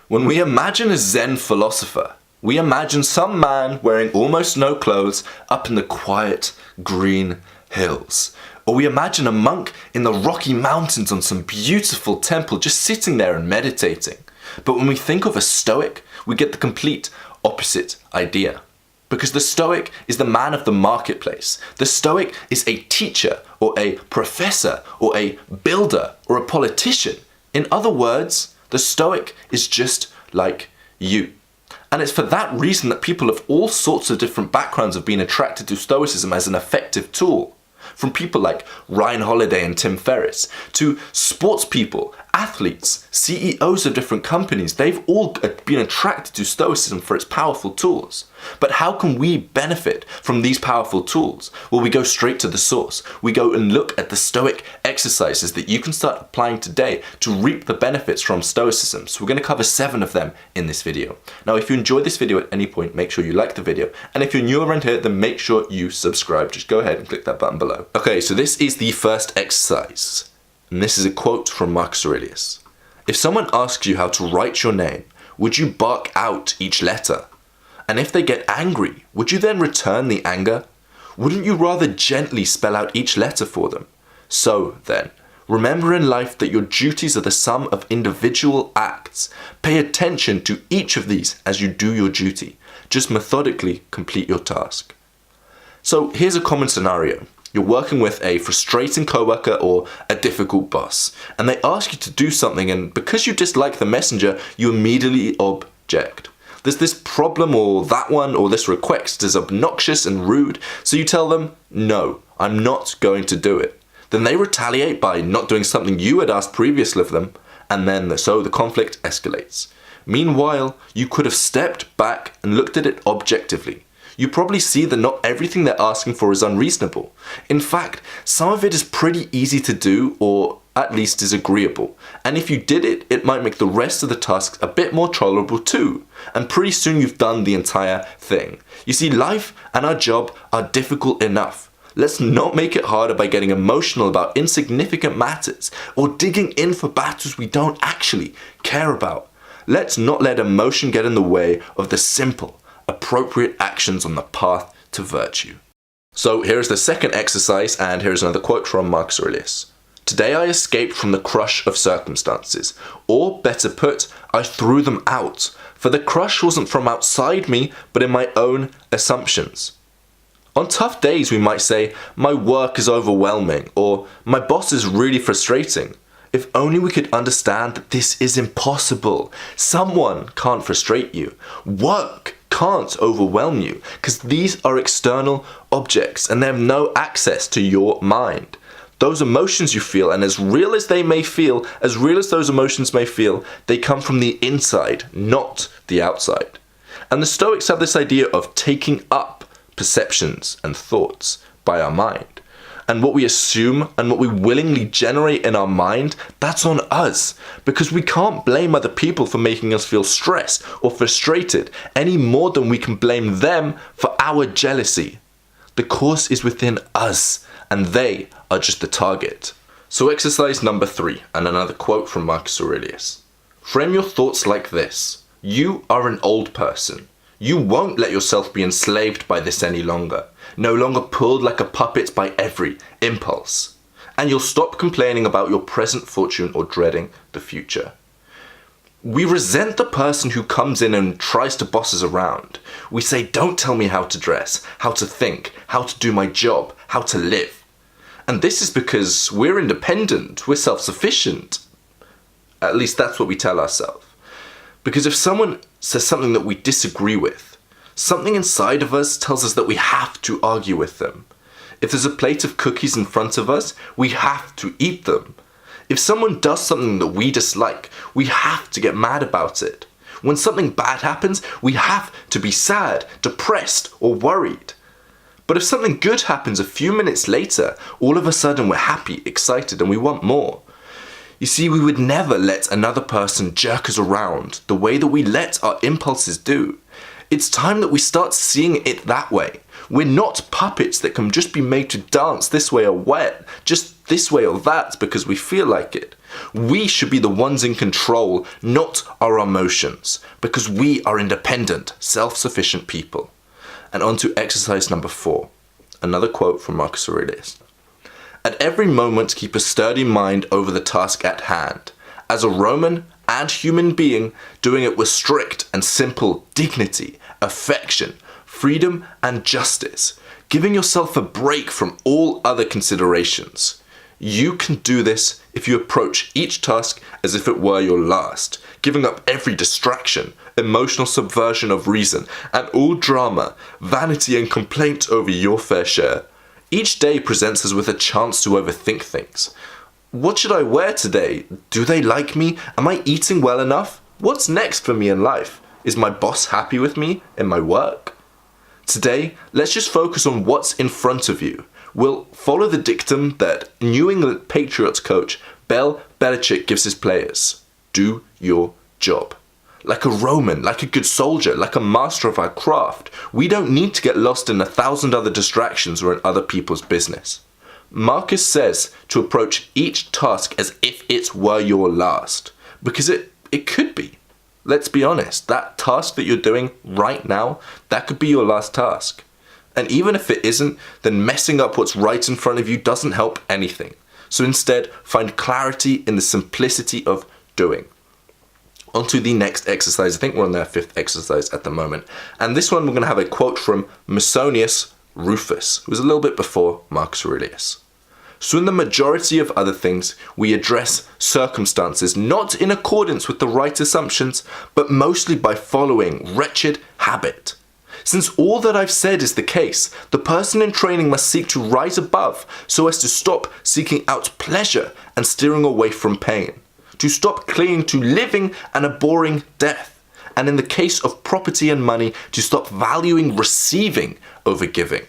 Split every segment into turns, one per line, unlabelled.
When we imagine a Zen philosopher, we imagine some man wearing almost no clothes up in the quiet green hills. Or we imagine a monk in the Rocky Mountains on some beautiful temple just sitting there and meditating. But when we think of a Stoic, we get the complete opposite idea. Because the Stoic is the man of the marketplace. The Stoic is a teacher or a professor or a builder or a politician. In other words, the Stoic is just like you. And it's for that reason that people of all sorts of different backgrounds have been attracted to Stoicism as an effective tool. From people like Ryan Holiday and Tim Ferriss, to sports people, athletes, CEOs of different companies, they've all been attracted to Stoicism for its powerful tools. But how can we benefit from these powerful tools? Well, we go straight to the source. We go and look at the Stoic exercises that you can start applying today to reap the benefits from Stoicism. So we're going to cover 7 of them in this video. Now, if you enjoyed this video at any point, make sure you like the video. And if you're new around here, then make sure you subscribe. Just go ahead and click that button below. Okay, so this is the first exercise. And this is a quote from Marcus Aurelius. If someone asks you how to write your name, would you bark out each letter? And if they get angry, would you then return the anger? Wouldn't you rather gently spell out each letter for them? So then, remember in life that your duties are the sum of individual acts. Pay attention to each of these as you do your duty. Just methodically complete your task. So here's a common scenario. You're working with a frustrating coworker or a difficult boss, and they ask you to do something, and because you dislike the messenger, you immediately object. There's this problem or that one or this request is obnoxious and rude, so you tell them, no, I'm not going to do it. Then they retaliate by not doing something you had asked previously of them, and then so the conflict escalates. Meanwhile, you could have stepped back and looked at it objectively. You probably see that not everything they're asking for is unreasonable. In fact, some of it is pretty easy to do, or at least is agreeable. And if you did it, it might make the rest of the tasks a bit more tolerable too. And pretty soon you've done the entire thing. You see, life and our job are difficult enough. Let's not make it harder by getting emotional about insignificant matters, or digging in for battles we don't actually care about. Let's not let emotion get in the way of the simple, appropriate actions on the path to virtue. So here's the second exercise, and here's another quote from Marcus Aurelius. Today I escaped from the crush of circumstances, or better put, I threw them out, for the crush wasn't from outside me, but in my own assumptions. On tough days we might say, my work is overwhelming, or my boss is really frustrating. If only we could understand that this is impossible. Someone can't frustrate you. Work can't overwhelm you, because these are external objects and they have no access to your mind. Those emotions you feel, and as real as they may feel, as real as those emotions may feel, they come from the inside, not the outside. And the Stoics have this idea of taking up perceptions and thoughts by our mind. And what we assume and what we willingly generate in our mind, that's on us. Because we can't blame other people for making us feel stressed or frustrated any more than we can blame them for our jealousy. The cause is within us, and they are just the target. So exercise number 3, and another quote from Marcus Aurelius. Frame your thoughts like this. You are an old person. You won't let yourself be enslaved by this any longer. No longer pulled like a puppet by every impulse. And you'll stop complaining about your present fortune or dreading the future. We resent the person who comes in and tries to boss us around. We say, don't tell me how to dress, how to think, how to do my job, how to live. And this is because we're independent, we're self-sufficient. At least that's what we tell ourselves. Because if someone says something that we disagree with, something inside of us tells us that we have to argue with them. If there's a plate of cookies in front of us, we have to eat them. If someone does something that we dislike, we have to get mad about it. When something bad happens, we have to be sad, depressed, or worried. But if something good happens a few minutes later, all of a sudden we're happy, excited, and we want more. You see, we would never let another person jerk us around the way that we let our impulses do. It's time that we start seeing it that way. We're not puppets that can just be made to dance this way or just this way or that because we feel like it. We should be the ones in control, not our emotions, because we are independent, self-sufficient people. And on to exercise number 4. Another quote from Marcus Aurelius. At every moment keep a sturdy mind over the task at hand. As a Roman and human being, doing it with strict and simple dignity, affection, freedom and justice, giving yourself a break from all other considerations. You can do this if you approach each task as if it were your last, giving up every distraction, emotional subversion of reason, and all drama, vanity and complaint over your fair share. Each day presents us with a chance to overthink things. What should I wear today? Do they like me? Am I eating well enough? What's next for me in life? Is my boss happy with me in my work? Today, let's just focus on what's in front of you. We'll follow the dictum that New England Patriots coach Bill Belichick gives his players. Do your job. Like a Roman, like a good soldier, like a master of our craft, we don't need to get lost in 1,000 other distractions or in other people's business. Marcus says to approach each task as if it were your last, because it could be. Let's be honest, that task that you're doing right now, that could be your last task. And even if it isn't, then messing up what's right in front of you doesn't help anything. So instead, find clarity in the simplicity of doing. On to the next exercise. I think we're on our 5th exercise at the moment. And this one we're going to have a quote from Musonius Rufus, who was a little bit before Marcus Aurelius. So in the majority of other things, we address circumstances not in accordance with the right assumptions, but mostly by following wretched habit. Since all that I've said is the case, the person in training must seek to rise above so as to stop seeking out pleasure and steering away from pain, to stop clinging to living and abhorring death, and in the case of property and money, to stop valuing receiving over giving.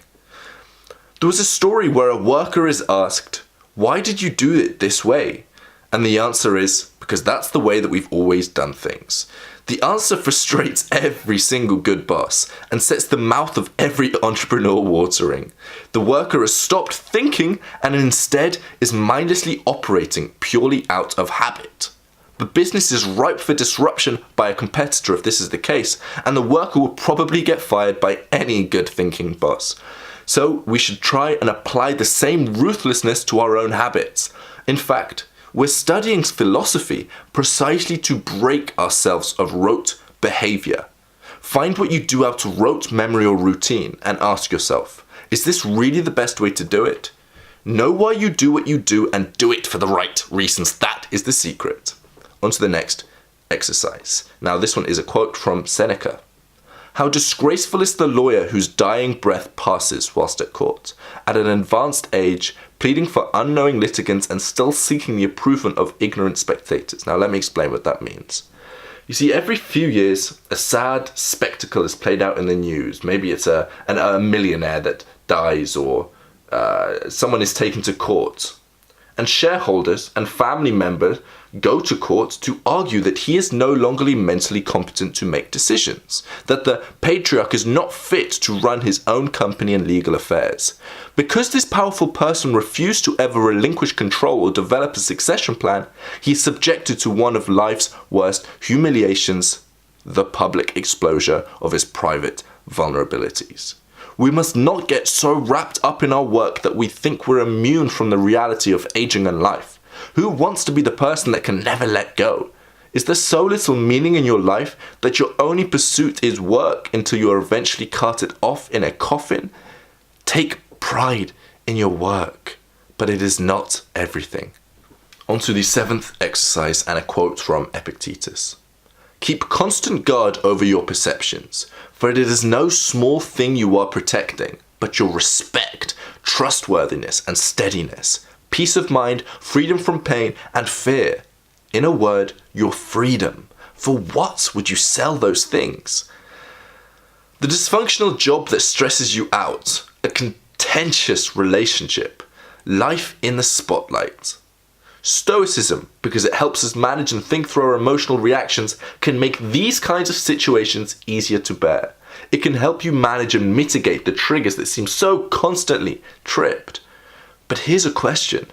There was a story where a worker is asked, "Why did you do it this way?" And the answer is, because that's the way that we've always done things. The answer frustrates every single good boss and sets the mouth of every entrepreneur watering. The worker has stopped thinking and instead is mindlessly operating purely out of habit. But business is ripe for disruption by a competitor if this is the case, and the worker will probably get fired by any good thinking boss. So we should try and apply the same ruthlessness to our own habits. In fact, we're studying philosophy precisely to break ourselves of rote behavior. Find what you do out of rote memory or routine and ask yourself, is this really the best way to do it? Know why you do what you do and do it for the right reasons. That is the secret. On to the next exercise. Now this one is a quote from Seneca. How disgraceful is the lawyer whose dying breath passes whilst at court, at an advanced age, pleading for unknowing litigants and still seeking the approval of ignorant spectators. Now let me explain what that means. You see, every few years, a sad spectacle is played out in the news. Maybe it's a millionaire that dies, or someone is taken to court. And shareholders and family members go to court to argue that he is no longer mentally competent to make decisions, that the patriarch is not fit to run his own company and legal affairs. Because this powerful person refused to ever relinquish control or develop a succession plan, he is subjected to one of life's worst humiliations, the public exposure of his private vulnerabilities. We must not get so wrapped up in our work that we think we're immune from the reality of aging and life. Who wants to be the person that can never let go? Is there so little meaning in your life that your only pursuit is work until you are eventually carted off in a coffin? Take pride in your work, but it is not everything. On to the 7th exercise and a quote from Epictetus. Keep constant guard over your perceptions, for it is no small thing you are protecting, but your respect, trustworthiness, and steadiness, peace of mind, freedom from pain, and fear. In a word, your freedom. For what would you sell those things? The dysfunctional job that stresses you out, a contentious relationship, life in the spotlight. Stoicism, because it helps us manage and think through our emotional reactions, can make these kinds of situations easier to bear. It can help you manage and mitigate the triggers that seem so constantly tripped. But here's a question.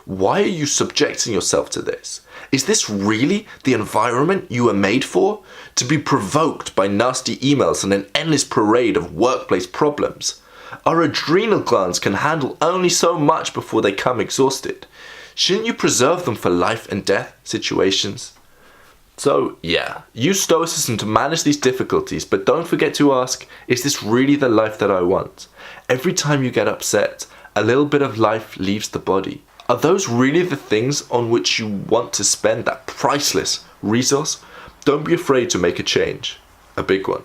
Why are you subjecting yourself to this? Is this really the environment you were made for? To be provoked by nasty emails and an endless parade of workplace problems? Our adrenal glands can handle only so much before they come exhausted. Shouldn't you preserve them for life and death situations? So yeah, use Stoicism to manage these difficulties, but don't forget to ask, is this really the life that I want? Every time you get upset, a little bit of life leaves the body. Are those really the things on which you want to spend that priceless resource? Don't be afraid to make a change. A big one.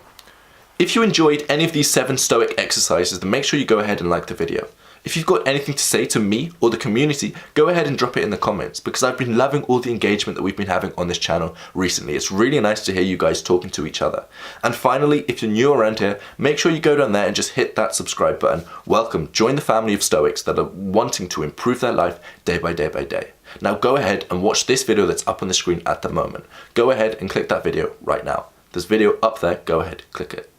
If you enjoyed any of these 7 Stoic exercises, then make sure you go ahead and like the video. If you've got anything to say to me or the community, go ahead and drop it in the comments, because I've been loving all the engagement that we've been having on this channel recently. It's really nice to hear you guys talking to each other. And finally, if you're new around here, make sure you go down there and just hit that subscribe button. Welcome, join the family of Stoics that are wanting to improve their life day by day by day. Now go ahead and watch this video that's up on the screen at the moment. Go ahead and click that video right now. There's a video up there, go ahead, click it.